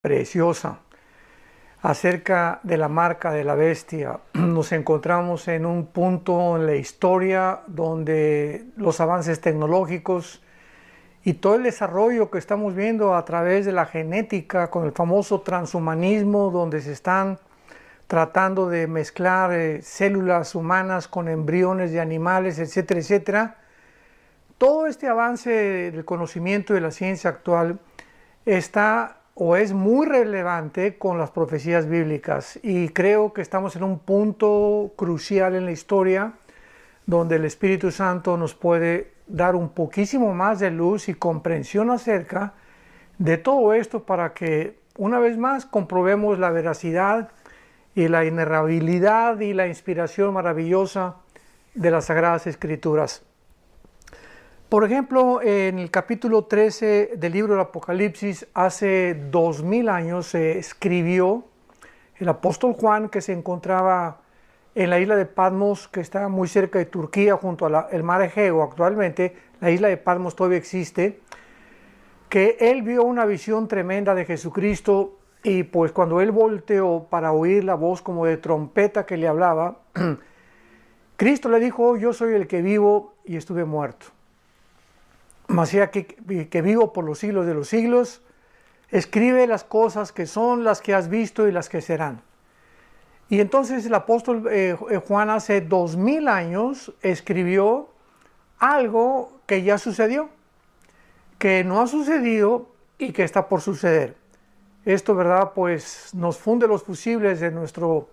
preciosa acerca de la marca de la bestia. Nos encontramos en un punto en la historia donde los avances tecnológicos y todo el desarrollo que estamos viendo a través de la genética con el famoso transhumanismo, donde se están tratando de mezclar células humanas con embriones de animales, etcétera, etcétera. Todo este avance del conocimiento de la ciencia actual está o es muy relevante con las profecías bíblicas, y creo que estamos en un punto crucial en la historia donde el Espíritu Santo nos puede dar un poquísimo más de luz y comprensión acerca de todo esto, para que una vez más comprobemos la veracidad y la inerrabilidad y la inspiración maravillosa de las Sagradas Escrituras. Por ejemplo, en el capítulo 13 del libro del Apocalipsis, hace 2000 años se escribió el apóstol Juan, que se encontraba en la isla de Patmos, que está muy cerca de Turquía, junto al mar Egeo. Actualmente la isla de Patmos todavía existe, que él vio una visión tremenda de Jesucristo, y pues cuando él volteó para oír la voz como de trompeta que le hablaba, Cristo le dijo: yo soy el que vivo y estuve muerto, mas sea que vivo por los siglos de los siglos. Escribe las cosas que son, las que has visto y las que serán. Y entonces el apóstol Juan hace 2000 años escribió algo que ya sucedió, que no ha sucedido y que está por suceder. Esto, ¿verdad?, pues nos funde los fusibles de nuestro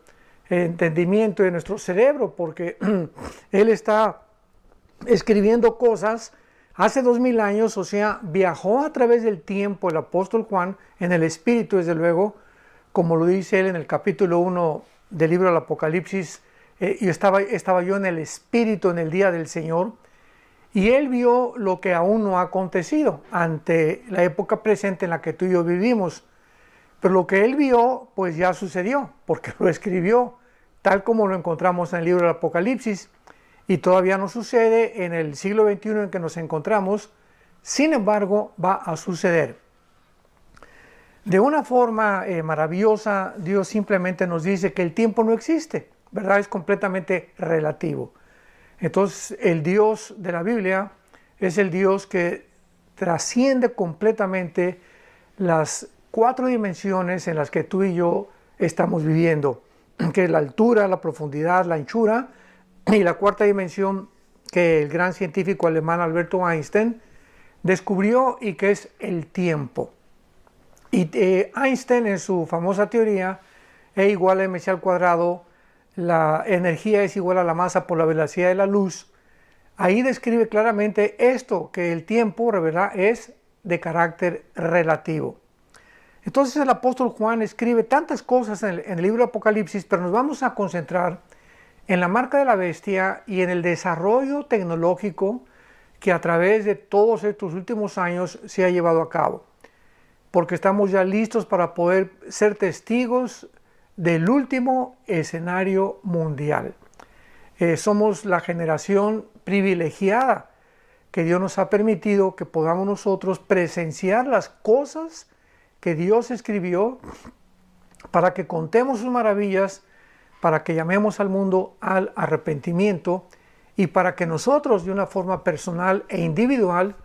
entendimiento y de nuestro cerebro, porque él está escribiendo cosas hace 2000 años, o sea, viajó a través del tiempo el apóstol Juan, en el Espíritu, desde luego, como lo dice él en el capítulo 1 del libro del Apocalipsis. Y estaba yo en el Espíritu en el día del Señor, y él vio lo que aún no ha acontecido ante la época presente en la que tú y yo vivimos. Pero lo que él vio, pues ya sucedió, porque lo escribió, tal como lo encontramos en el libro del Apocalipsis. Y todavía no sucede en el siglo XXI en que nos encontramos. Sin embargo, va a suceder. De una forma maravillosa, Dios simplemente nos dice que el tiempo no existe, ¿verdad? Es completamente relativo. Entonces, el Dios de la Biblia es el Dios que trasciende completamente las 4 dimensiones en las que tú y yo estamos viviendo, que es la altura, la profundidad, la anchura, y la 4ª dimensión que el gran científico alemán Alberto Einstein descubrió, y que es el tiempo. Y Einstein, en su famosa teoría E igual a mc al cuadrado, la energía es igual a la masa por la velocidad de la luz, ahí describe claramente esto, que el tiempo, ¿verdad?, es de carácter relativo. Entonces el apóstol Juan escribe tantas cosas en el libro de Apocalipsis, pero nos vamos a concentrar en la marca de la bestia y en el desarrollo tecnológico que a través de todos estos últimos años se ha llevado a cabo, porque estamos ya listos para poder ser testigos del último escenario mundial. Somos la generación privilegiada que Dios nos ha permitido que podamos nosotros presenciar las cosas que Dios escribió, para que contemos sus maravillas, para que llamemos al mundo al arrepentimiento, y para que nosotros, de una forma personal e individual,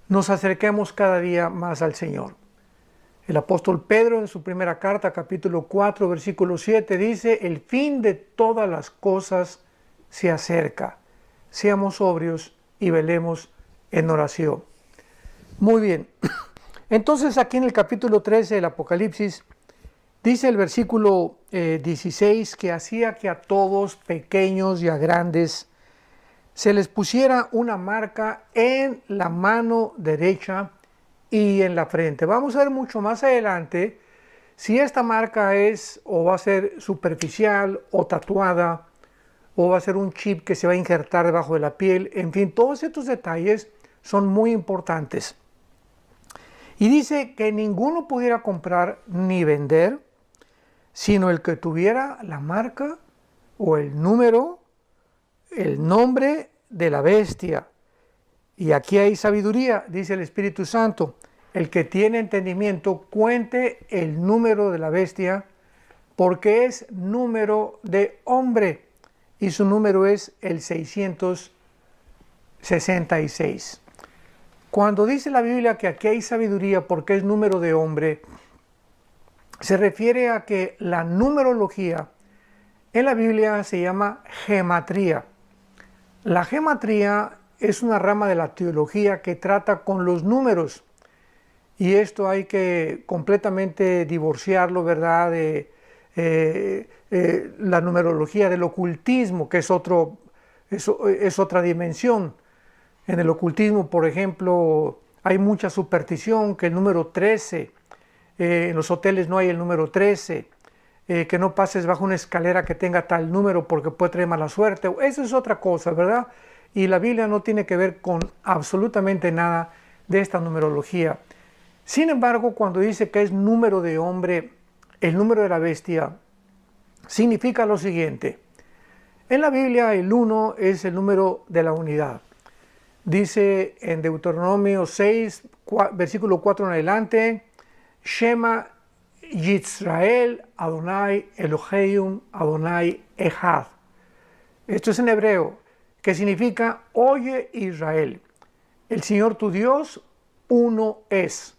nos acerquemos cada día más al Señor. El apóstol Pedro, en su primera carta, capítulo 4, versículo 7, dice: el fin de todas las cosas se acerca. Seamos sobrios y velemos en oración. Muy bien. Entonces, aquí en el capítulo 13 del Apocalipsis, dice el versículo 16, que hacía que a todos, pequeños y a grandes, se les pusiera una marca en la mano derecha y en la frente. Vamos a ver mucho más adelante si esta marca es o va a ser superficial o tatuada, o va a ser un chip que se va a injertar debajo de la piel. En fin, todos estos detalles son muy importantes. Y dice que ninguno pudiera comprar ni vender, sino el que tuviera la marca o el número, el nombre de la bestia. Y aquí hay sabiduría, dice el Espíritu Santo. el que tiene entendimiento cuente el número de la bestia, porque es número de hombre, y su número es el 666. Cuando dice la Biblia que aquí hay sabiduría porque es número de hombre, se refiere a que la numerología en la Biblia se llama gematría. La gematría es una rama de la teología que trata con los números, y esto hay que completamente divorciarlo, ¿verdad?, de la numerología del ocultismo, que es otra dimensión. En el ocultismo, por ejemplo, hay mucha superstición, que el número 13, en los hoteles no hay el número 13, que no pases bajo una escalera que tenga tal número porque puede traer mala suerte. Eso es otra cosa, ¿verdad? Y la Biblia no tiene que ver con absolutamente nada de esta numerología. Sin embargo, cuando dice que es número de hombre, el número de la bestia, significa lo siguiente. En la Biblia el 1 es el número de la unidad. Dice en Deuteronomio 6, versículo 4 en adelante, Shema Yisrael Adonai Elohim Adonai Echad. Esto es en hebreo, que significa, oye Israel, el Señor tu Dios uno es.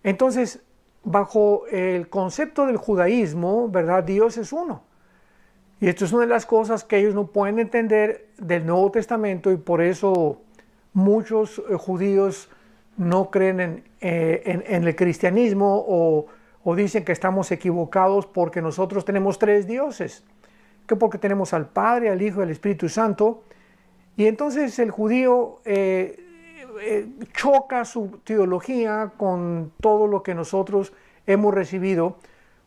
Entonces, bajo el concepto del judaísmo, ¿verdad?, Dios es uno. Y esto es una de las cosas que ellos no pueden entender del Nuevo Testamento, y por eso muchos judíos no creen en el cristianismo, o dicen que estamos equivocados porque nosotros tenemos 3 dioses, que porque tenemos al Padre, al Hijo y al Espíritu Santo. Y entonces el judío choca su teología con todo lo que nosotros hemos recibido,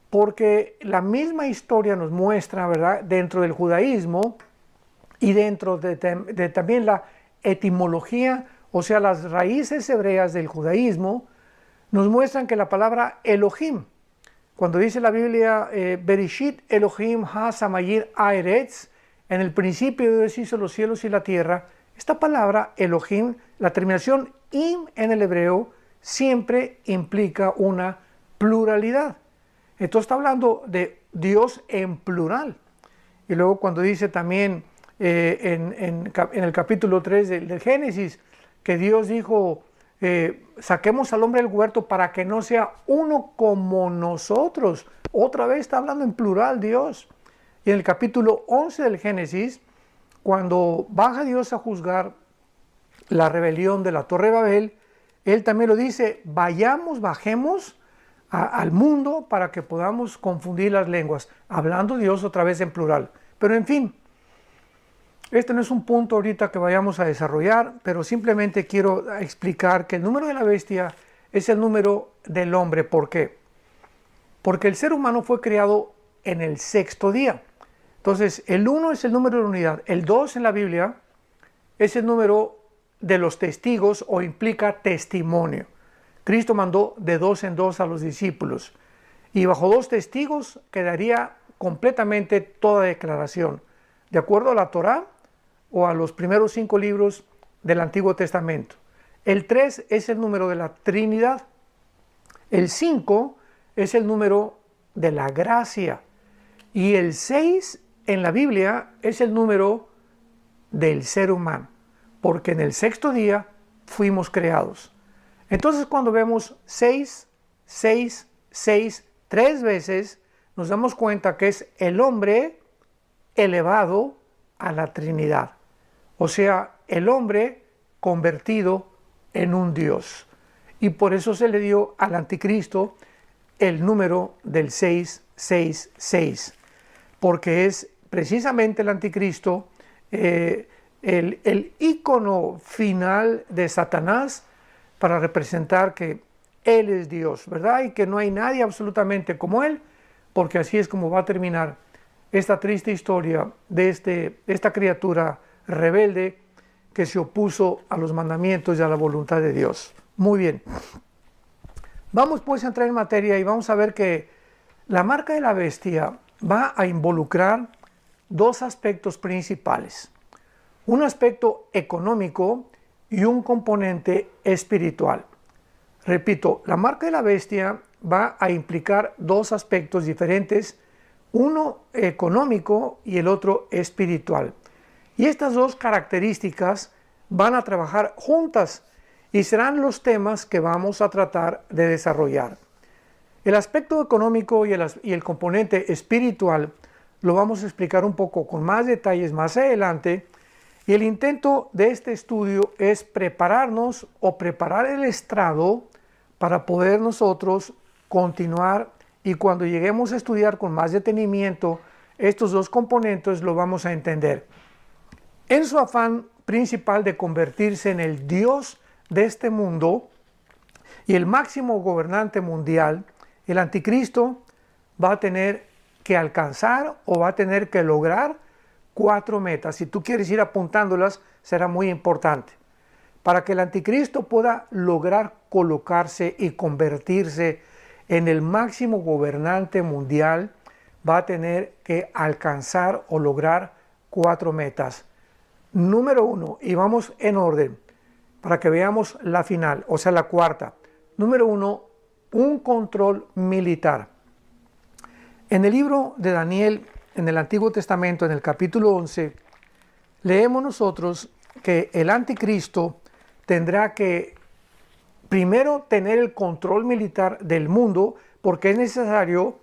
porque la misma historia nos muestra, ¿verdad?, dentro del judaísmo y dentro de también la etimología, o sea, las raíces hebreas del judaísmo, nos muestran que la palabra Elohim, cuando dice la Biblia, Bereshit Elohim ha-samayir haaretz, en el principio Dios hizo los cielos y la tierra, esta palabra Elohim, la terminación im en el hebreo, siempre implica una pluralidad. Entonces está hablando de Dios en plural. Y luego cuando dice también en el capítulo 3 del Génesis, que Dios dijo, saquemos al hombre del huerto para que no sea uno como nosotros. Otra vez está hablando en plural Dios. Y en el capítulo 11 del Génesis, cuando baja Dios a juzgar la rebelión de la Torre de Babel, Él también lo dice, bajemos al mundo para que podamos confundir las lenguas, hablando Dios otra vez en plural. Pero en fin, este no es un punto ahorita que vayamos a desarrollar, pero simplemente quiero explicar que el número de la bestia es el número del hombre. ¿Por qué? Porque el ser humano fue creado en el 6º día. Entonces, el 1 es el número de la unidad. El 2 en la Biblia es el número de los testigos, o implica testimonio. Cristo mandó de 2 en 2 a los discípulos, y bajo 2 testigos quedaría completamente toda declaración, de acuerdo a la Torá o a los primeros 5 libros del Antiguo Testamento. El 3 es el número de la Trinidad. El 5 es el número de la gracia. Y el 6 en la Biblia es el número del ser humano, porque en el 6º día fuimos creados. Entonces, cuando vemos 6, 6, 6, 3 veces, nos damos cuenta que es el hombre elevado a la Trinidad. O sea, el hombre convertido en un Dios. Y por eso se le dio al anticristo el número del 666. Porque es precisamente el anticristo el ícono final de Satanás, para representar que Él es Dios, ¿verdad? Y que no hay nadie absolutamente como Él, porque así es como va a terminar esta triste historia de esta criatura rebelde que se opuso a los mandamientos y a la voluntad de Dios. Muy bien. Vamos pues a entrar en materia y vamos a ver que la marca de la bestia va a involucrar 2 aspectos principales. Un aspecto económico y un componente espiritual. Repito, la marca de la bestia va a implicar dos aspectos diferentes, uno económico y el otro espiritual. Y estas dos características van a trabajar juntas y serán los temas que vamos a tratar de desarrollar. El aspecto económico y el componente espiritual lo vamos a explicar un poco con más detalles más adelante, y el intento de este estudio es prepararnos o preparar el estrado para poder nosotros continuar, y cuando lleguemos a estudiar con más detenimiento estos dos componentes lo vamos a entender. En su afán principal de convertirse en el Dios de este mundo y el máximo gobernante mundial, el anticristo va a tener que alcanzar o va a tener que lograr 4 metas. Si tú quieres ir apuntándolas, será muy importante. Para que el anticristo pueda lograr colocarse y convertirse en el máximo gobernante mundial, va a tener que alcanzar o lograr 4 metas. Número 1, y vamos en orden para que veamos la final, o sea la cuarta. Número 1, un control militar. En el libro de Daniel, en el Antiguo Testamento, en el capítulo 11, leemos nosotros que el anticristo tendrá que primero tener el control militar del mundo, porque es necesario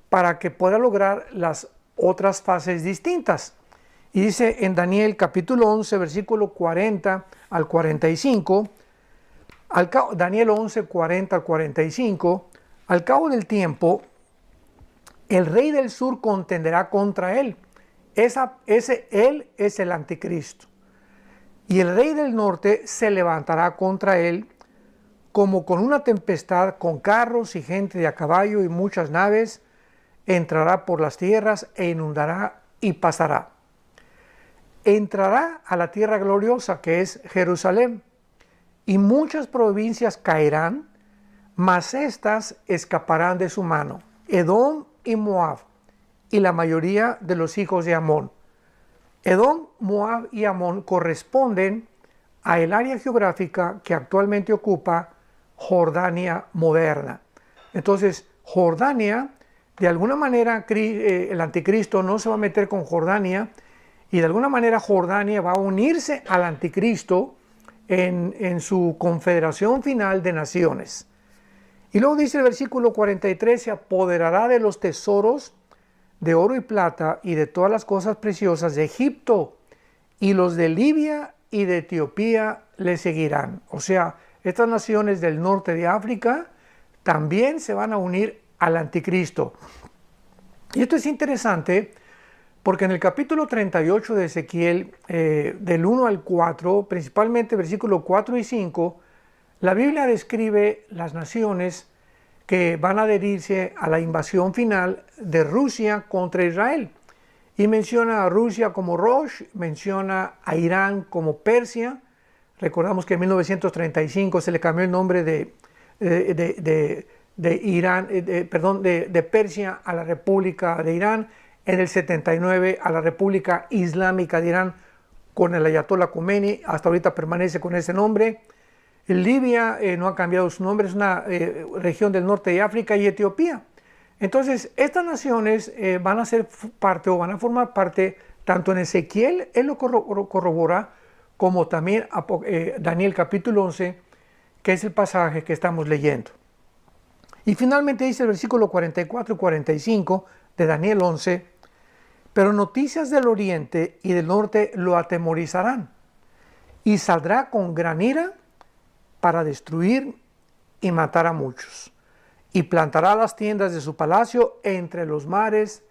para que pueda lograr las otras fases distintas. Y dice en Daniel capítulo 11, versículo 40 al 45, Daniel 11, 40 al 45, al cabo del tiempo, el rey del sur contenderá contra él. Él es el anticristo. Y el rey del norte se levantará contra él como con una tempestad, con carros y gente de a caballo y muchas naves, entrará por las tierras e inundará y pasará. Entrará a la tierra gloriosa que es Jerusalén, y muchas provincias caerán, mas éstas escaparán de su mano, Edom y Moab, y la mayoría de los hijos de Amón. Edom, Moab y Amón corresponden a el área geográfica que actualmente ocupa Jordania moderna. Entonces, Jordania, de alguna manera, el anticristo no se va a meter con Jordania, y de alguna manera Jordania va a unirse al anticristo en su confederación final de naciones. Y luego dice el versículo 43, se apoderará de los tesoros de oro y plata y de todas las cosas preciosas de Egipto, y los de Libia y de Etiopía le seguirán. O sea, estas naciones del norte de África también se van a unir al anticristo. Y esto es interesante porque en el capítulo 38 de Ezequiel, del 1 al 4, principalmente versículos 4 y 5, la Biblia describe las naciones que van a adherirse a la invasión final de Rusia contra Israel. Y menciona a Rusia como Rosh, menciona a Irán como Persia. Recordamos que en 1935 se le cambió el nombre de Persia a la República de Irán. En el 79 a la República Islámica de Irán con el Ayatollah Khomeini. Hasta ahorita permanece con ese nombre. Libia no ha cambiado su nombre, es una región del norte de África, y Etiopía. Entonces, estas naciones van a ser parte o van a formar parte, tanto en Ezequiel, él lo corrobora, como también Daniel capítulo 11, que es el pasaje que estamos leyendo. Y finalmente dice el versículo 44 y 45 de Daniel 11, pero noticias del oriente y del norte lo atemorizarán, y saldrá con gran ira para destruir y matar a muchos, y plantará las tiendas de su palacio entre los mares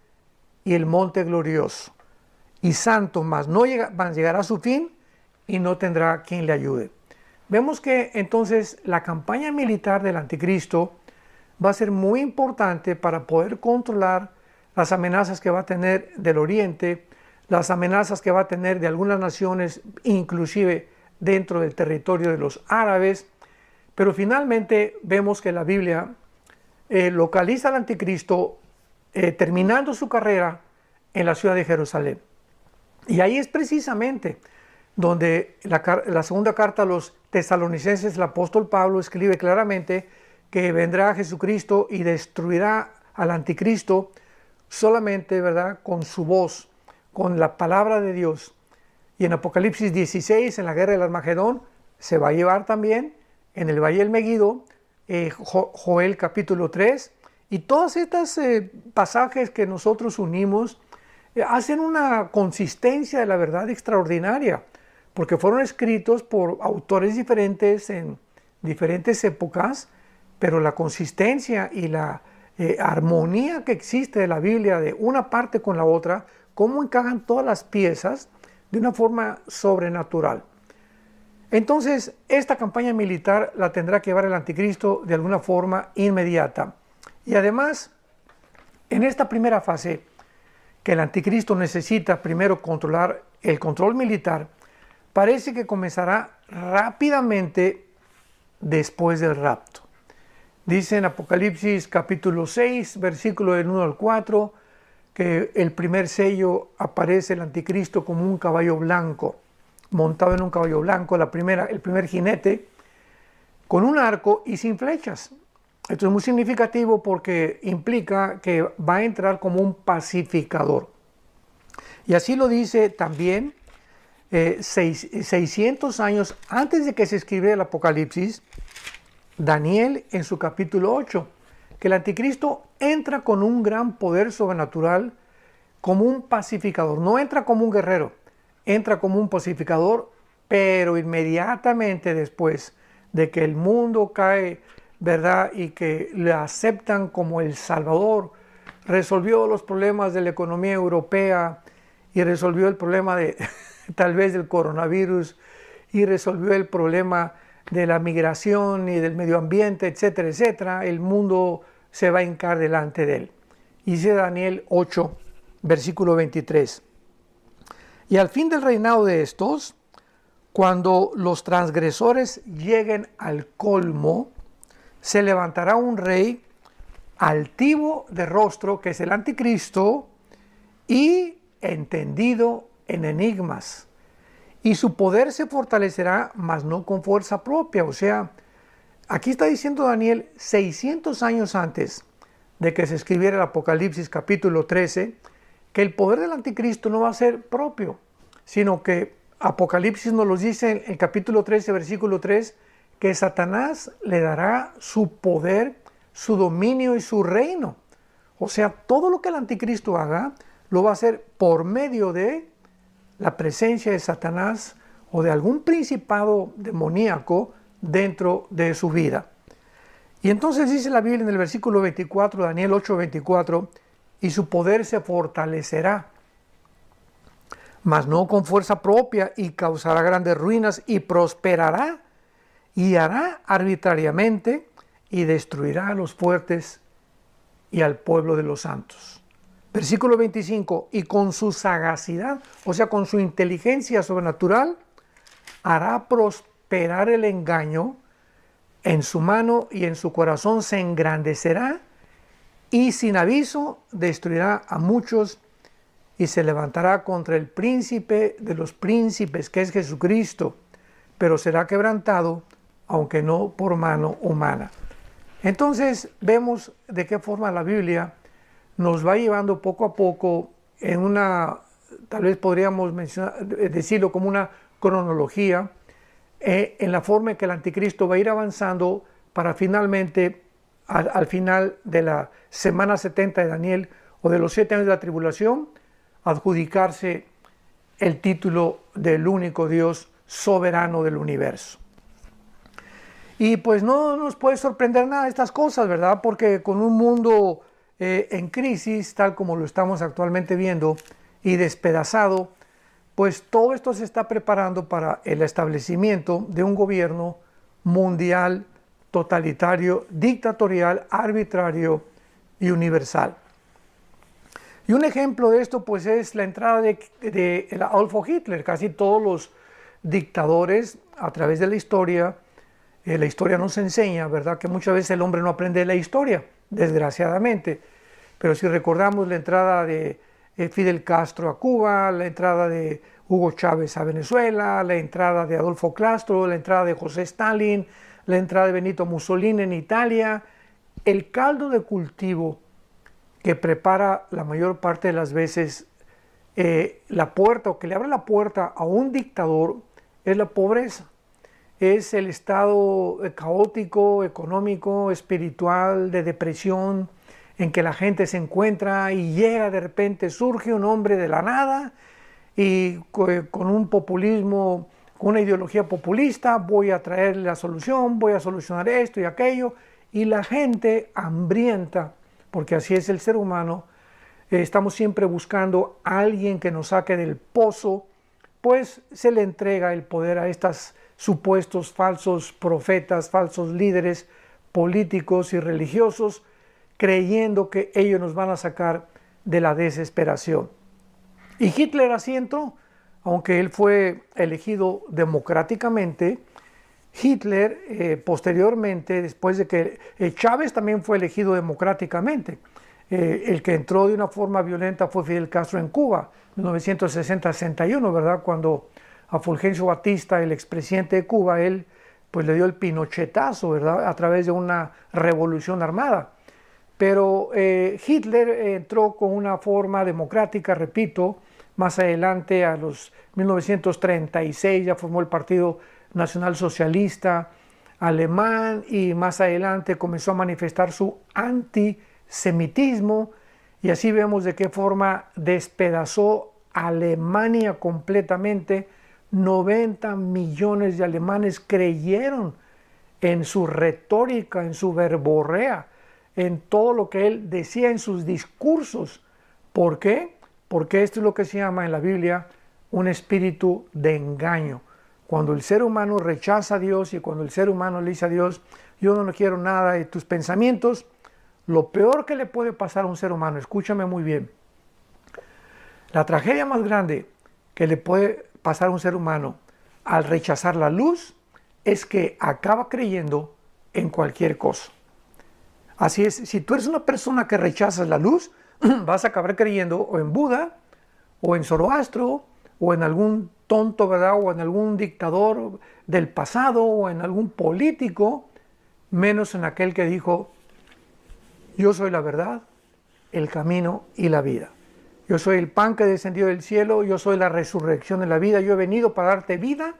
y el monte glorioso, y santo, mas no llegará a su fin, y no tendrá quien le ayude. Vemos que entonces la campaña militar del anticristo va a ser muy importante para poder controlar las amenazas que va a tener del oriente, las amenazas que va a tener de algunas naciones, inclusive dentro del territorio de los árabes. Pero finalmente vemos que la Biblia localiza al anticristo terminando su carrera en la ciudad de Jerusalén. Y ahí es precisamente donde la segunda carta a los tesalonicenses, el apóstol Pablo escribe claramente que vendrá Jesucristo y destruirá al anticristo solamente, ¿verdad?, con su voz, con la palabra de Dios. Y en Apocalipsis 16, en la guerra del Armagedón, se va a llevar también en el Valle del Megido, Joel capítulo 3, y todos estos pasajes que nosotros unimos hacen una consistencia de la verdad extraordinaria, porque fueron escritos por autores diferentes en diferentes épocas, pero la consistencia y la armonía que existe de la Biblia de una parte con la otra, cómo encajan todas las piezas de una forma sobrenatural. Entonces, esta campaña militar la tendrá que llevar el anticristo de alguna forma inmediata. Y además, en esta primera fase, que el anticristo necesita primero controlar el control militar, parece que comenzará rápidamente después del rapto. Dice en Apocalipsis capítulo 6, versículo del 1 al 4, que el primer sello aparece el anticristo como un caballo blanco, montado en un caballo blanco, el primer jinete, con un arco y sin flechas. Esto es muy significativo porque implica que va a entrar como un pacificador. Y así lo dice también 600 años antes de que se escribiera el Apocalipsis, Daniel en su capítulo 8, que el anticristo entra con un gran poder sobrenatural como un pacificador. No entra como un guerrero, entra como un pacificador, pero inmediatamente después de que el mundo cae, ¿verdad?, y que le aceptan como el Salvador, resolvió los problemas de la economía europea y resolvió el problema de tal vez del coronavirus y resolvió el problema de la migración y del medio ambiente, etcétera, etcétera, el mundo se va a hincar delante de él. Dice Daniel 8, versículo 23. Y al fin del reinado de estos, cuando los transgresores lleguen al colmo, se levantará un rey altivo de rostro, que es el anticristo, y entendido en enigmas. Y su poder se fortalecerá, mas no con fuerza propia. O sea, aquí está diciendo Daniel 600 años antes de que se escribiera el Apocalipsis capítulo 13, que el poder del anticristo no va a ser propio, sino que Apocalipsis nos lo dice en el capítulo 13, versículo 3, que Satanás le dará su poder, su dominio y su reino. O sea, todo lo que el anticristo haga, lo va a hacer por medio de la presencia de Satanás o de algún principado demoníaco dentro de su vida. Y entonces dice la Biblia en el versículo 24, Daniel 8, 24, y su poder se fortalecerá, mas no con fuerza propia, y causará grandes ruinas, y prosperará, y hará arbitrariamente, y destruirá a los fuertes y al pueblo de los santos. Versículo 25, y con su sagacidad, o sea, con su inteligencia sobrenatural, hará prosperar el engaño, en su mano y en su corazón se engrandecerá, y sin aviso destruirá a muchos, y se levantará contra el príncipe de los príncipes, que es Jesucristo, pero será quebrantado, aunque no por mano humana. Entonces vemos de qué forma la Biblia nos va llevando poco a poco en una, tal vez podríamos decirlo como una cronología, en la forma en que el anticristo va a ir avanzando para finalmente, al final de la semana 70 de Daniel o de los 7 años de la tribulación, adjudicarse el título del único Dios soberano del universo. Y pues no nos puede sorprender nada estas cosas, ¿verdad? Porque con un mundo en crisis, tal como lo estamos actualmente viendo, y despedazado, pues todo esto se está preparando para el establecimiento de un gobierno mundial, totalitario, dictatorial, arbitrario y universal. Y un ejemplo de esto pues es la entrada de Adolf Hitler. Casi todos los dictadores a través de la historia nos enseña, ¿verdad?, que muchas veces el hombre no aprende la historia, desgraciadamente. Pero si recordamos la entrada de Fidel Castro a Cuba, la entrada de Hugo Chávez a Venezuela, la entrada de Adolfo Castro, la entrada de José Stalin, la entrada de Benito Mussolini en Italia. El caldo de cultivo que prepara la mayor parte de las veces la puerta, o que le abre la puerta a un dictador, es la pobreza. Es el estado caótico, económico, espiritual, de depresión, en que la gente se encuentra y llega de repente, surge un hombre de la nada y con un populismo, con una ideología populista, voy a traer la solución, voy a solucionar esto y aquello, y la gente hambrienta, porque así es el ser humano, estamos siempre buscando a alguien que nos saque del pozo, pues se le entrega el poder a estos supuestos falsos profetas, falsos líderes políticos y religiosos, creyendo que ellos nos van a sacar de la desesperación. Y Hitler así entró, aunque él fue elegido democráticamente. Hitler posteriormente, después de que Chávez también fue elegido democráticamente, el que entró de una forma violenta fue Fidel Castro en Cuba, en 1960-61, ¿verdad? Cuando a Fulgencio Batista, el expresidente de Cuba, él pues le dio el pinochetazo, ¿verdad? A través de una revolución armada. Pero Hitler entró con una forma democrática, repito, más adelante a los 1936 ya formó el Partido Nacional Socialista Alemán y más adelante comenzó a manifestar su antisemitismo y así vemos de qué forma despedazó Alemania completamente. 90 millones de alemanes creyeron en su retórica, en su verborrea, en todo lo que él decía en sus discursos. ¿Por qué? Porque esto es lo que se llama en la Biblia un espíritu de engaño. Cuando el ser humano rechaza a Dios y cuando el ser humano le dice a Dios, yo no quiero nada de tus pensamientos, lo peor que le puede pasar a un ser humano, escúchame muy bien, la tragedia más grande que le puede pasar a un ser humano al rechazar la luz es que acaba creyendo en cualquier cosa. Así es, si tú eres una persona que rechazas la luz, vas a acabar creyendo o en Buda, o en Zoroastro, o en algún tonto, ¿verdad? O en algún dictador del pasado, o en algún político, menos en aquel que dijo, yo soy la verdad, el camino y la vida. Yo soy el pan que descendió del cielo, yo soy la resurrección de la vida, yo he venido para darte vida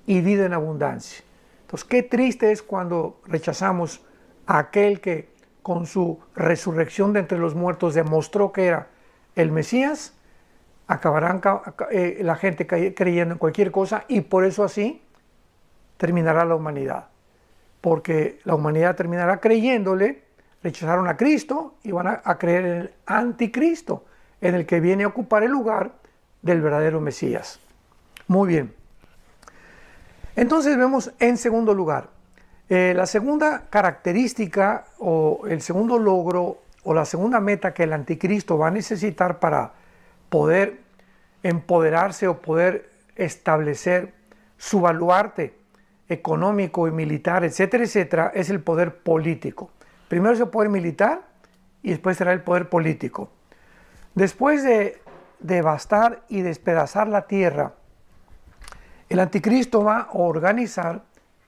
y vida en abundancia. Entonces, qué triste es cuando rechazamos a aquel que con su resurrección de entre los muertos demostró que era el Mesías. Acabarán la gente creyendo en cualquier cosa y por eso así terminará la humanidad. Porque la humanidad terminará creyéndole, rechazaron a Cristo y van a creer en el anticristo, en el que viene a ocupar el lugar del verdadero Mesías. Muy bien. Entonces vemos en segundo lugar, la segunda característica o el segundo logro o la segunda meta que el anticristo va a necesitar para poder empoderarse o poder establecer su baluarte económico y militar, etcétera, etcétera, es el poder político. Primero es el poder militar y después será el poder político. Después de devastar y despedazar la tierra, el anticristo va a organizar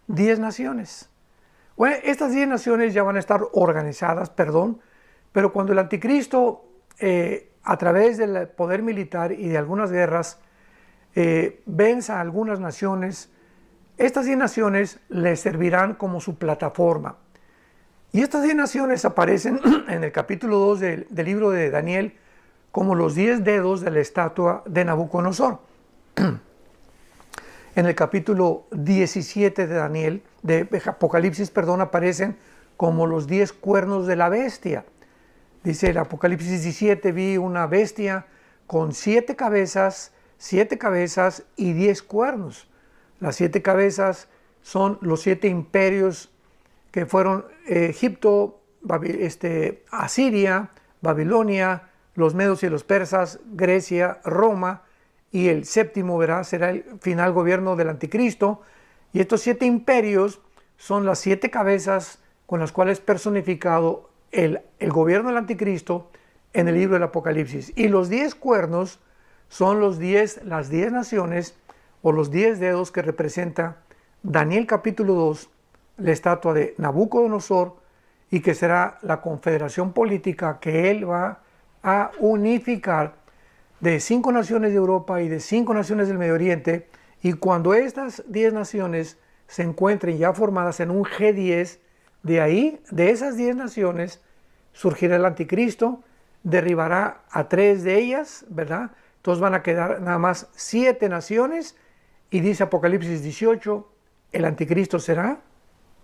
10 naciones. Bueno, estas 10 naciones ya van a estar organizadas, pero cuando el anticristo, a través del poder militar y de algunas guerras, venza a algunas naciones, estas 10 naciones le servirán como su plataforma. Y estas 10 naciones aparecen en el capítulo 2 del libro de Daniel como los 10 dedos de la estatua de Nabucodonosor. En el capítulo 17 de Daniel, de Apocalipsis, aparecen como los 10 cuernos de la bestia. Dice el Apocalipsis 17, vi una bestia con 7 cabezas y 10 cuernos. Las 7 cabezas son los 7 imperios que fueron Egipto, Asiria, Babilonia, los medos y los persas, Grecia, Roma, y el séptimo será el final gobierno del anticristo. Y estos 7 imperios son las 7 cabezas con las cuales personificado el gobierno del anticristo en el libro del Apocalipsis. Y los 10 cuernos son las 10 naciones o los 10 dedos que representa Daniel capítulo 2, la estatua de Nabucodonosor, y que será la confederación política que él va a unificar de 5 naciones de Europa y de 5 naciones del Medio Oriente. Y cuando estas 10 naciones se encuentren ya formadas en un G10, de ahí, de esas 10 naciones, surgirá el anticristo, derribará a 3 de ellas, ¿verdad? Entonces van a quedar nada más 7 naciones, y dice Apocalipsis 18, el anticristo será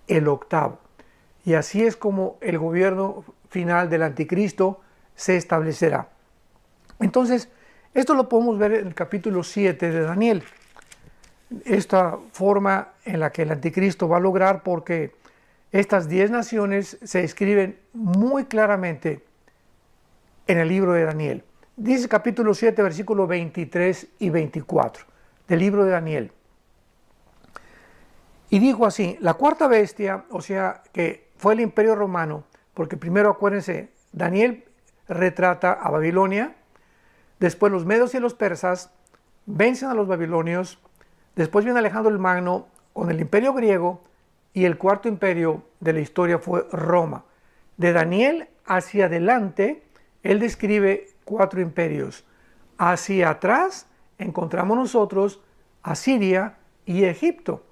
el octavo. Y así es como el gobierno final del anticristo se establecerá. Entonces, esto lo podemos ver en el capítulo 7 de Daniel. Esta forma en la que el anticristo va a lograr, porque estas 10 naciones se escriben muy claramente en el libro de Daniel. Dice capítulo 7, versículos 23 y 24 del libro de Daniel. Y dijo así: la cuarta bestia, o sea que fue el imperio romano, porque primero acuérdense, Daniel retrata a Babilonia, después los medos y los persas vencen a los babilonios, después viene Alejandro el Magno con el imperio griego, y el cuarto imperio de la historia fue Roma. De Daniel hacia adelante, él describe 4 imperios. Hacia atrás encontramos nosotros a Siria y Egipto.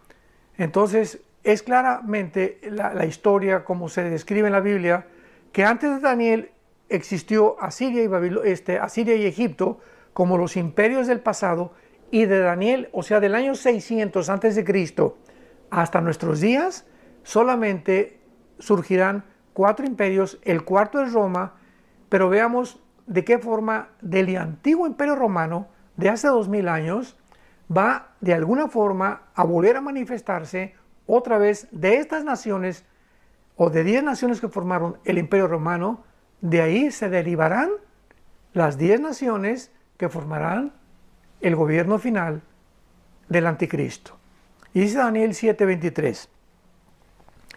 Entonces es claramente la historia como se describe en la Biblia, que antes de Daniel existió Asiria y Egipto como los imperios del pasado, y de Daniel, o sea del año 600 antes de Cristo hasta nuestros días, solamente surgirán 4 imperios. El cuarto es Roma, pero veamos de qué forma del antiguo imperio romano de hace 2000 años va de alguna forma a volver a manifestarse otra vez de estas naciones, o de 10 naciones que formaron el imperio romano. De ahí se derivarán las 10 naciones que formarán el gobierno final del anticristo. Y dice Daniel 7:23,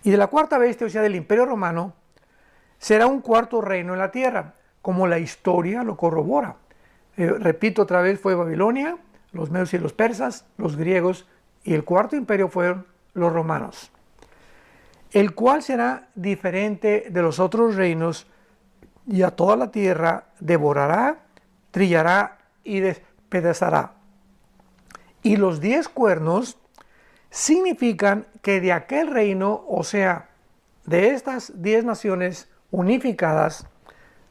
y de la cuarta bestia, o sea del imperio romano, será un cuarto reino en la tierra, como la historia lo corrobora. Repito otra vez, fue Babilonia, los medos y los persas, los griegos, y el cuarto imperio fueron los romanos, el cual será diferente de los otros reinos, y a toda la tierra devorará, trillará y despedazará. Y los 10 cuernos significan que de aquel reino, o sea, de estas 10 naciones unificadas,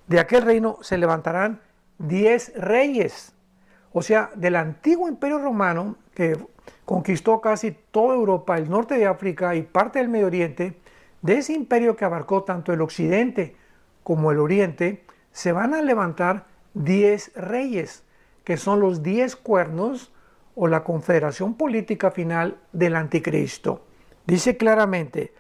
de aquel reino se levantarán 10 reyes. O sea, del antiguo imperio romano, que conquistó casi toda Europa, el norte de África y parte del Medio Oriente, de ese imperio que abarcó tanto el occidente como el oriente, se van a levantar 10 reyes, que son los 10 cuernos o la confederación política final del anticristo. Dice claramente,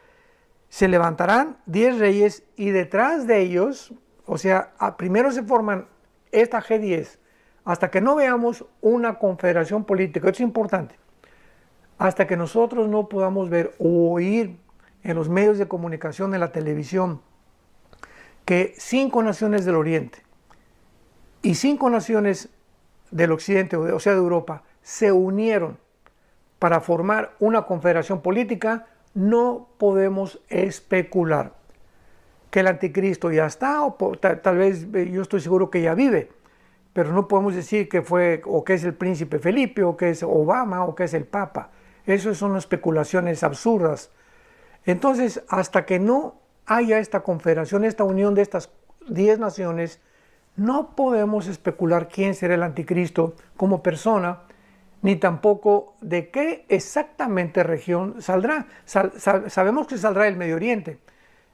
se levantarán 10 reyes, y detrás de ellos, o sea, primero se forman esta G10, hasta que no veamos una confederación política. Esto es importante. Hasta que nosotros no podamos ver o oír en los medios de comunicación, en la televisión, que 5 naciones del Oriente y 5 naciones del Occidente, o sea de Europa, se unieron para formar una confederación política, no podemos especular que el anticristo ya está, o tal vez yo estoy seguro que ya vive, pero no podemos decir que fue, o que es el príncipe Felipe, o que es Obama, o que es el Papa. Esas son especulaciones absurdas. Entonces, hasta que no haya esta confederación, esta unión de estas 10 naciones, no podemos especular quién será el anticristo como persona, ni tampoco de qué exactamente región saldrá. Sabemos que saldrá del Medio Oriente,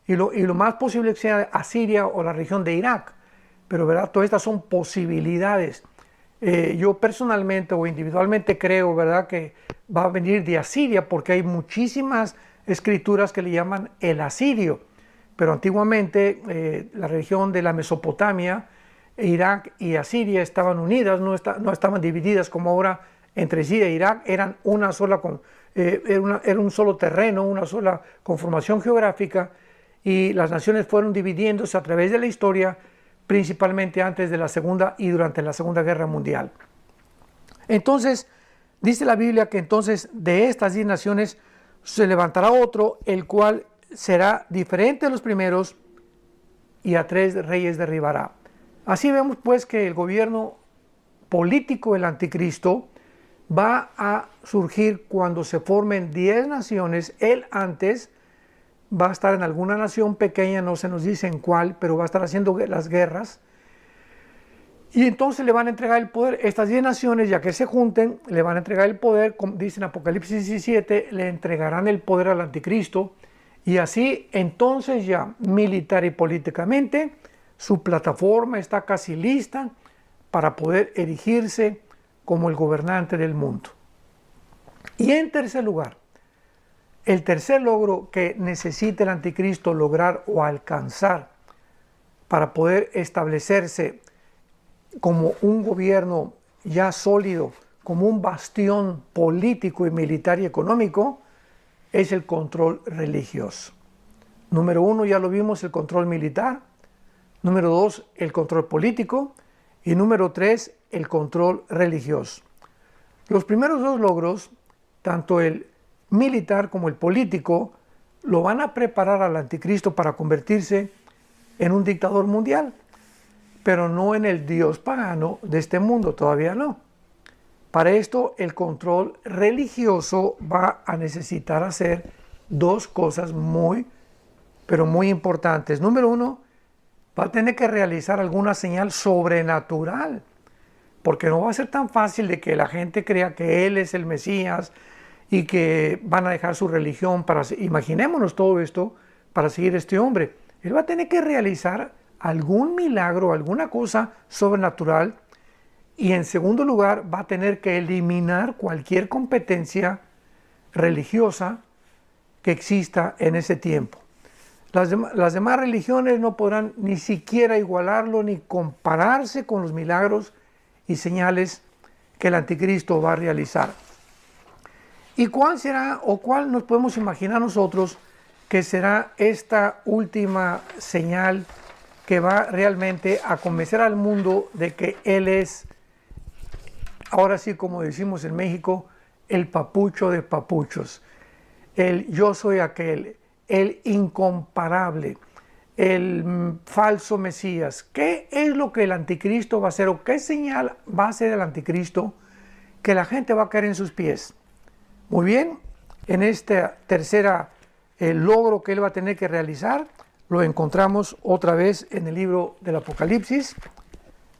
y lo más posible que sea Asiria o la región de Irak, pero ¿verdad? Todas estas son posibilidades. Yo personalmente o individualmente creo, ¿verdad?, que va a venir de Asiria, porque hay muchísimas escrituras que le llaman el asirio, pero antiguamente la región de la Mesopotamia, Irak y Asiria estaban unidas, no estaban divididas como ahora entre Siria e Irak, eran una sola, era un solo terreno, una sola conformación geográfica, y las naciones fueron dividiéndose a través de la historia principalmente antes de la Segunda y durante la Segunda Guerra Mundial. Entonces, dice la Biblia que entonces de estas 10 naciones se levantará otro, el cual será diferente de los primeros, y a 3 reyes derribará. Así vemos pues que el gobierno político del anticristo va a surgir cuando se formen 10 naciones. Él antes va a estar en alguna nación pequeña, no se nos dice en cuál, pero va a estar haciendo las guerras. Y entonces le van a entregar el poder. Estas 10 naciones, ya que se junten, le van a entregar el poder, como dice en Apocalipsis 17, le entregarán el poder al anticristo. Y así, entonces ya militar y políticamente, su plataforma está casi lista para poder erigirse como el gobernante del mundo. Y en tercer lugar, el tercer logro que necesita el anticristo lograr o alcanzar para poder establecerse como un gobierno ya sólido, como un bastión político y militar y económico, es el control religioso. Número 1, ya lo vimos, el control militar. Número 2, el control político. Y número 3, el control religioso. Los primeros 2 logros, tanto el militar como el político, lo van a preparar al anticristo para convertirse en un dictador mundial, pero no en el dios pagano de este mundo, todavía no. Para esto, el control religioso va a necesitar hacer 2 cosas pero muy importantes. Número 1, va a tener que realizar alguna señal sobrenatural, porque no va a ser tan fácil de que la gente crea que Él es el Mesías y que van a dejar su religión imaginémonos todo esto, para seguir a este hombre. Él va a tener que realizar algún milagro, alguna cosa sobrenatural. Y en segundo lugar, va a tener que eliminar cualquier competencia religiosa que exista en ese tiempo. Las demás religiones no podrán ni siquiera igualarlo ni compararse con los milagros y señales que el anticristo va a realizar. ¿Y cuál será o cuál nos podemos imaginar nosotros que será esta última señal que va realmente a convencer al mundo de que Él es, ahora sí como decimos en México, el papucho de papuchos, el yo soy aquel, el incomparable, el falso Mesías? ¿Qué es lo que el anticristo va a hacer o qué señal va a hacer el anticristo que la gente va a caer en sus pies? Muy bien, en esta tercera logro que él va a tener que realizar, lo encontramos otra vez en el libro del Apocalipsis,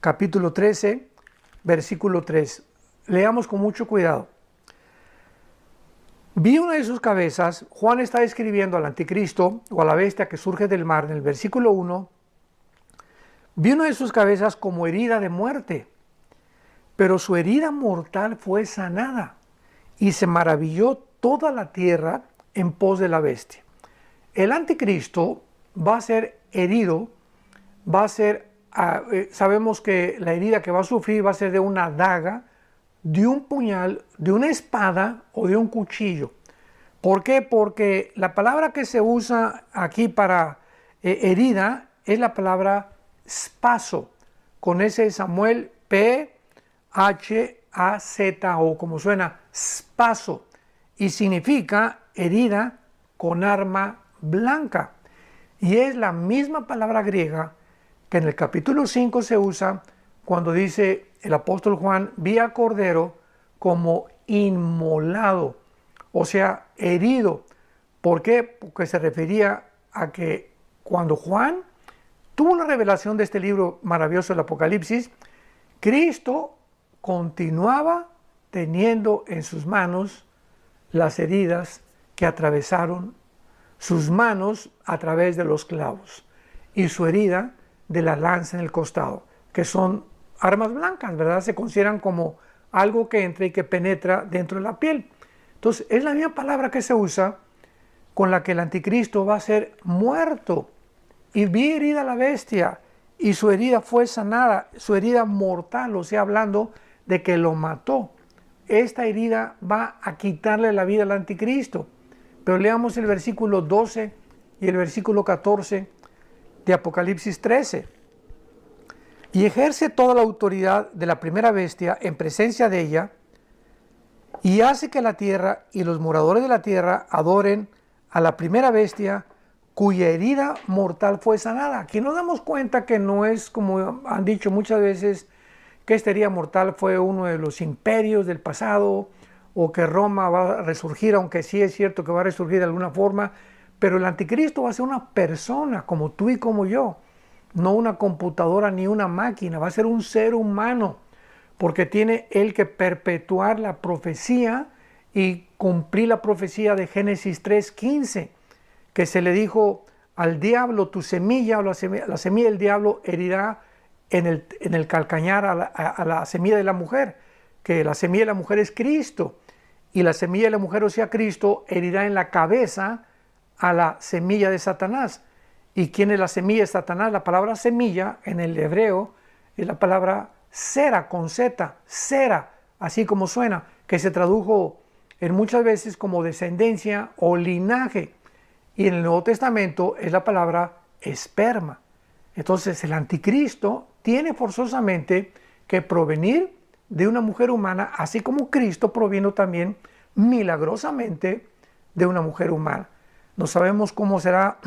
capítulo 13, versículo 3. Leamos con mucho cuidado. Vi una de sus cabezas. Juan está describiendo al anticristo o a la bestia que surge del mar en el versículo 1. Vi una de sus cabezas como herida de muerte, pero su herida mortal fue sanada y se maravilló toda la tierra en pos de la bestia. El anticristo va a ser herido, sabemos que la herida que va a sufrir va a ser de una daga, de un puñal, de una espada o de un cuchillo. ¿Por qué? Porque la palabra que se usa aquí para herida es la palabra spazo, con ese Samuel P-H-A-Z-O, como suena, spazo, y significa herida con arma blanca. Y es la misma palabra griega que en el capítulo 5 se usa cuando dice el apóstol Juan, vi a Cordero como inmolado, o sea, herido. ¿Por qué? Porque se refería a que cuando Juan tuvo la revelación de este libro maravilloso del Apocalipsis, Cristo continuaba teniendo en sus manos las heridas que atravesaron sus manos a través de los clavos y su herida de la lanza en el costado, que son armas blancas, ¿verdad? Se consideran como algo que entra y que penetra dentro de la piel. Entonces, es la misma palabra que se usa con la que el anticristo va a ser muerto. Y vi herida a la bestia, y su herida fue sanada, su herida mortal, o sea, hablando de que lo mató. Esta herida va a quitarle la vida al anticristo. Pero leamos el versículo 12 y el versículo 14 de Apocalipsis 13. y ejerce toda la autoridad de la primera bestia en presencia de ella, y hace que la tierra y los moradores de la tierra adoren a la primera bestia cuya herida mortal fue sanada. Aquí nos damos cuenta que no es, como han dicho muchas veces, que esta herida mortal fue uno de los imperios del pasado, o que Roma va a resurgir, aunque sí es cierto que va a resurgir de alguna forma, pero el anticristo va a ser una persona como tú y como yo, no una computadora ni una máquina, va a ser un ser humano, porque tiene él que perpetuar la profecía y cumplir la profecía de Génesis 3:15, que se le dijo al diablo, tu semilla o la semilla del diablo herirá en el calcañar a la semilla de la mujer, que la semilla de la mujer es Cristo, y la semilla de la mujer, o sea Cristo, herirá en la cabeza a la semilla de Satanás. ¿Y quién es la semilla de Satanás? La palabra semilla en el hebreo es la palabra sera, con Z, sera, así como suena, que se tradujo en muchas veces como descendencia o linaje, y en el Nuevo Testamento es la palabra esperma. Entonces el anticristo tiene forzosamente que provenir de una mujer humana, así como Cristo provino también milagrosamente de una mujer humana. No sabemos cómo será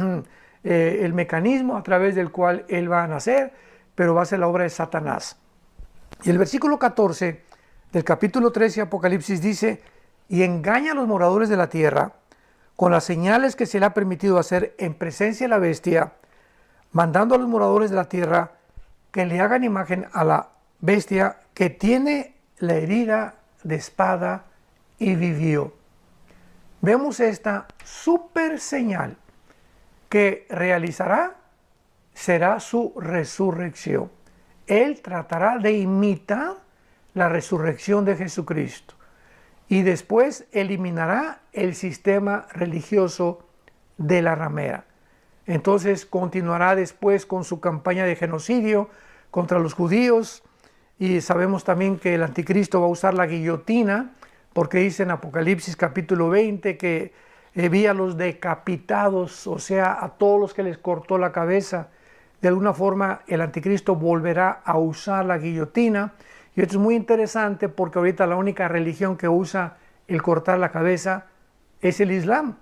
el mecanismo a través del cual él va a nacer, pero va a ser la obra de Satanás. Y el versículo 14 del capítulo 13 de Apocalipsis dice: y engaña a los moradores de la tierra con las señales que se le ha permitido hacer en presencia de la bestia, mandando a los moradores de la tierra que le hagan imagen a la bestia que tiene la herida de espada y vivió. Vemos esta super señal que realizará, será su resurrección. Él tratará de imitar la resurrección de Jesucristo y después eliminará el sistema religioso de la ramera. Entonces continuará después con su campaña de genocidio contra los judíos, y sabemos también que el anticristo va a usar la guillotina, porque dice en Apocalipsis capítulo 20 que vi a los decapitados, o sea, a todos los que les cortó la cabeza. De alguna forma el anticristo volverá a usar la guillotina, y esto es muy interesante porque ahorita la única religión que usa el cortar la cabeza es el Islam.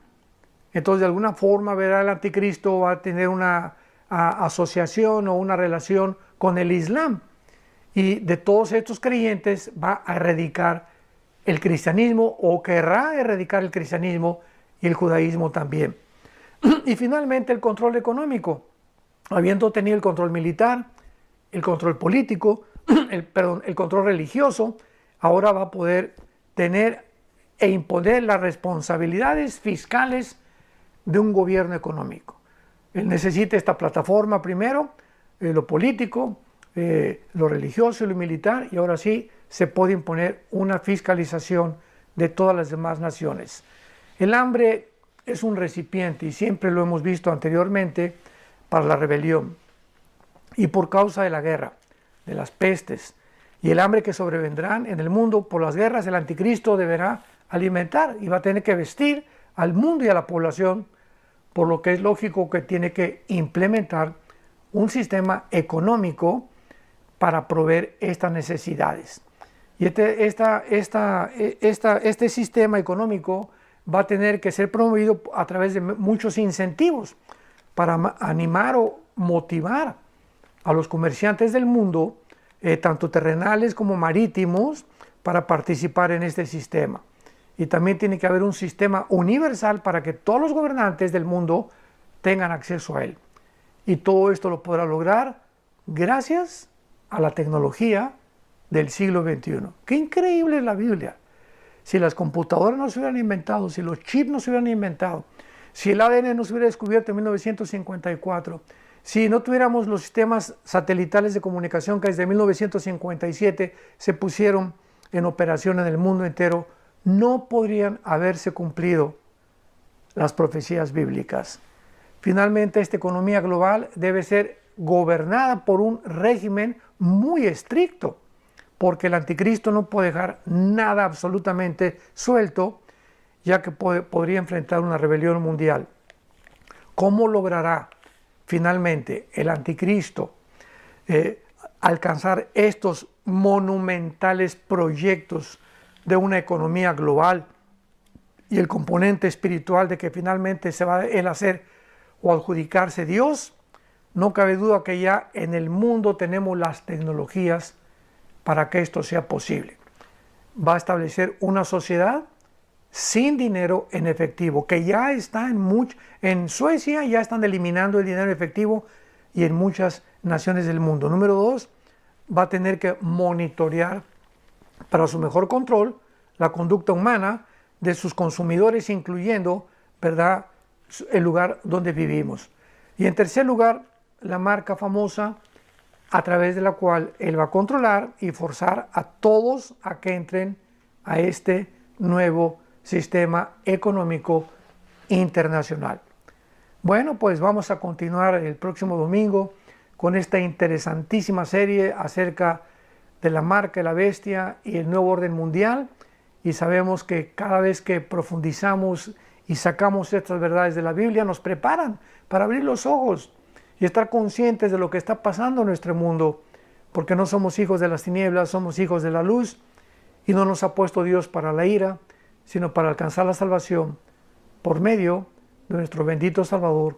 Entonces de alguna forma verá el anticristo va a tener una asociación o una relación con el Islam, y de todos estos creyentes va a erradicar el cristianismo, o querrá erradicar el cristianismo y el judaísmo también. Y finalmente el control económico, habiendo tenido el control militar, el control político, el control religioso, ahora va a poder tener e imponer las responsabilidades fiscales de un gobierno económico. Él necesita esta plataforma primero, lo político, lo religioso y lo militar, y ahora sí se puede imponer una fiscalización de todas las demás naciones. El hambre es un recipiente, y siempre lo hemos visto anteriormente, para la rebelión, y por causa de la guerra, de las pestes y el hambre que sobrevendrán en el mundo por las guerras, el anticristo deberá alimentar y va a tener que vestir al mundo y a la población, por lo que es lógico que tiene que implementar un sistema económico para proveer estas necesidades. Y este sistema económico va a tener que ser promovido a través de muchos incentivos para animar o motivar a los comerciantes del mundo, tanto terrenales como marítimos, para participar en este sistema. Y también tiene que haber un sistema universal para que todos los gobernantes del mundo tengan acceso a él. Y todo esto lo podrá lograr gracias a la tecnología del siglo XXI. ¡Qué increíble es la Biblia! Si las computadoras no se hubieran inventado, si los chips no se hubieran inventado, si el ADN no se hubiera descubierto en 1954, si no tuviéramos los sistemas satelitales de comunicación que desde 1957 se pusieron en operación en el mundo entero, no podrían haberse cumplido las profecías bíblicas. Finalmente, esta economía global debe ser gobernada por un régimen muy estricto, porque el anticristo no puede dejar nada absolutamente suelto, ya que podría enfrentar una rebelión mundial. ¿Cómo logrará finalmente el anticristo alcanzar estos monumentales proyectos de una economía global y el componente espiritual de que finalmente se va a hacer o adjudicarse Dios, no cabe duda que ya en el mundo tenemos las tecnologías para que esto sea posible. Va a establecer una sociedad sin dinero en efectivo, que ya está en Suecia ya están eliminando el dinero en efectivo y en muchas naciones del mundo. Número 2, va a tener que monitorear para su mejor control la conducta humana de sus consumidores, incluyendo, ¿verdad?, el lugar donde vivimos. Y en tercer lugar, la marca famosa a través de la cual él va a controlar y forzar a todos a que entren a este nuevo sistema económico internacional. Bueno, pues vamos a continuar el próximo domingo con esta interesantísima serie acerca de la marca de la bestia y el nuevo orden mundial. Y sabemos que cada vez que profundizamos y sacamos estas verdades de la Biblia, nos preparan para abrir los ojos y estar conscientes de lo que está pasando en nuestro mundo, porque no somos hijos de las tinieblas, somos hijos de la luz, y no nos ha puesto Dios para la ira, sino para alcanzar la salvación por medio de nuestro bendito Salvador,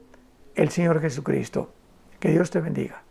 el Señor Jesucristo. Que Dios te bendiga.